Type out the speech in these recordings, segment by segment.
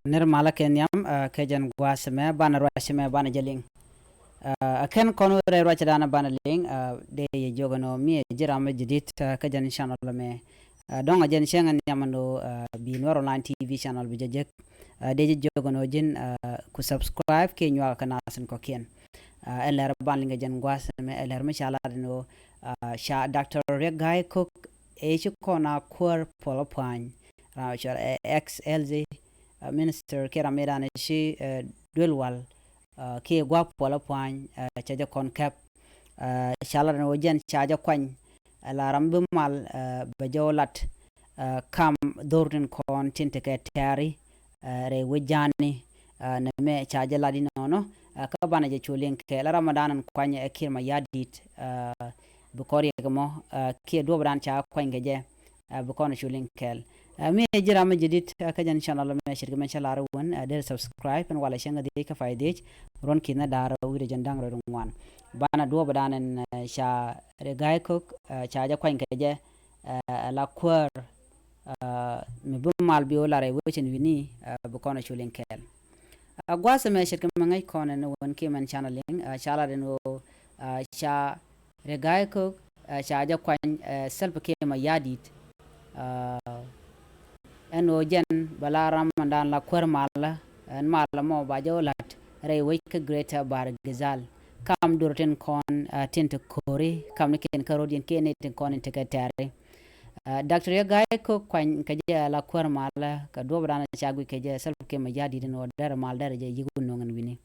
nirmala kenyam kejan guasme bana ruashme bana jeling aken kono re ruachadana bana ling de jogano mi jirama jidit kejan channel me donga jen shengan yamano bi noro line tv channel bi jejek de jogano jin ku subscribe ke nywa kana sen ko ken eler ban linga jen guasme eler me shala no sha dr regai cook e kona kwar polopwan xlz minister kera medane shi dwelwal ke gwa pola pwan chaja konkap shala no jen chaja kwan la rambe mal bajolat kam dorten kon tinte ke tari re wejani na me chaja ladino no ka bana je chulen ke la ramadan kwanya ekirma yadit bukori gamo ke dobran cha kwan geje bukona chulen kel mi jira ma jidit ka jan channel me shirka men chala wan der subscribe en wala shanga de ka faide ron kina dara wi jan dang ron wan bana do badanen sha regay ko cha ja kwan keje la kwar mi bu mal bi wala re wichin wini bu kono chulen kel gwasa me shirka ma ngai kono no won ki man channeling chala den wo sha regay ko cha ja kwan self ke ma yadit en o jen bala ramadan la kwer mala en mala mo ba jolat re wake greater bar gazal kam durten kon tinte kori kam ken karodien ken ten kon te katare dr ya gay ko kwan kaje la kwer mala ka do brana chagu keje sel ke ma jadi no der mal der je yigun no ngan wini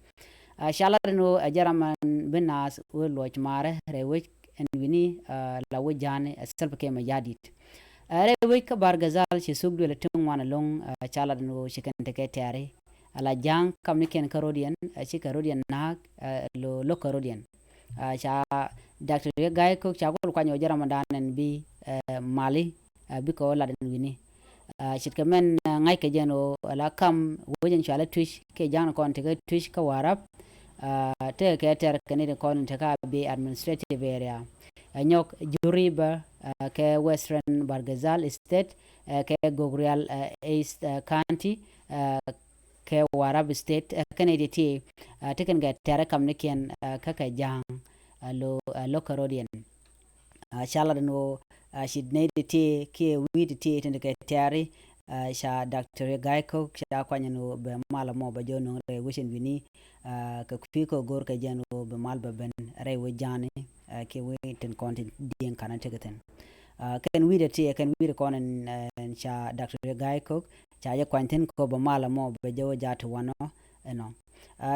shala no jaraman binas wo loch mare re wake en wini la wajane sel ke ma jadi are wika bargazal ci sugdu le tun wana long chala no chicken teke tare ala jang kam ni ken karodian ci karodian na lo karodian cha dr gay ko cha ko kwanyo jara mandanen bi mali bi ko la den wini chit kamen ngai ke jeno ala kam wojen chala twitch ke jang kon teke twitch ka warap te ke ter kenede kon te ka bi administrative area nyok juriba ke western bargazal state ke gogrial east county ke warab state kenede ti teken ga tere kam niken kaka jang lo karodian shala no shidne ti ke wid ti tende ke tere sha dr gaiko sha kwanya no be mala mo ba jono re wishin wini ka fiko gor ka jano be mal ba ben re wajane ke ten content dien kana tegeten ken wida ti ken wida konen cha dr gaiko cha ya kwanten ko ba mala mo be jowo jatu wano eno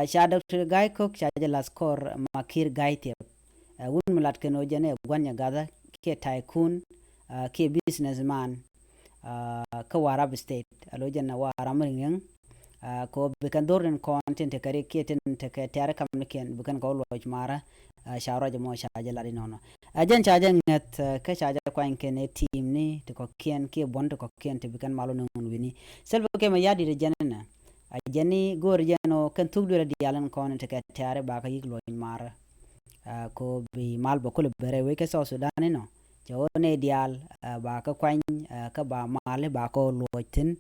cha dr gaiko cha ya la score makir gaite wun mulat ken o jene gwanya gada ke tycoon ke businessman ka warab state alo janna waram ringen ko bekan dorren content kare keten te ka tare kam ken bekan ko loj mara shawra jamo shaja lari nono ajan chaja ngat ka chaja kwan ken team ni to ko ken ke bond ko ken te bekan malo non wini selbo ke ma yadi de janana ajani gor jano kan tugdu de yalan content ka tare ba ka yig loj mara ko bi mal bo ko bere we ke so sudan no jone dial ba ka kwan ka ba male ba ko lojtin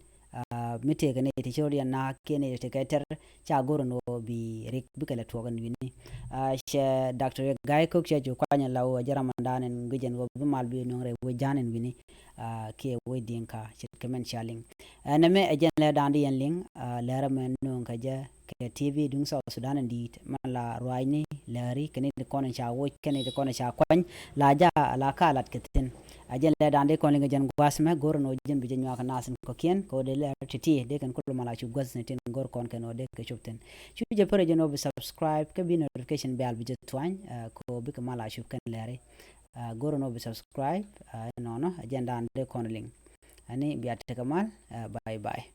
mite gane te shoriya na kene te kaiter cha goro no bi rik bikala togan wini she dr gay ko che jo kwanya lawo jara mandanen gujen go bi mal bi no re wo janen wini ke wo dinka che kemen chaling na me ajen le dandi yen ling le ramen no kaja ke tv dung so sudan dit mala roini lari kene de konen cha wo kene de konen cha kwan la ja la kalat keten ajen le dande kon linga jen gwasme gor no jen bijen nyaka nasin ko kien ko de le titi de kan kullu mala chu gwasne ten gor kon ken o de ke chupten chu je pare jen obi subscribe ke bi notification bell bi jetwan ko bi ka mala chu kan lere gor no bi subscribe no no ajen dande kon ling ani biate kamal bye bye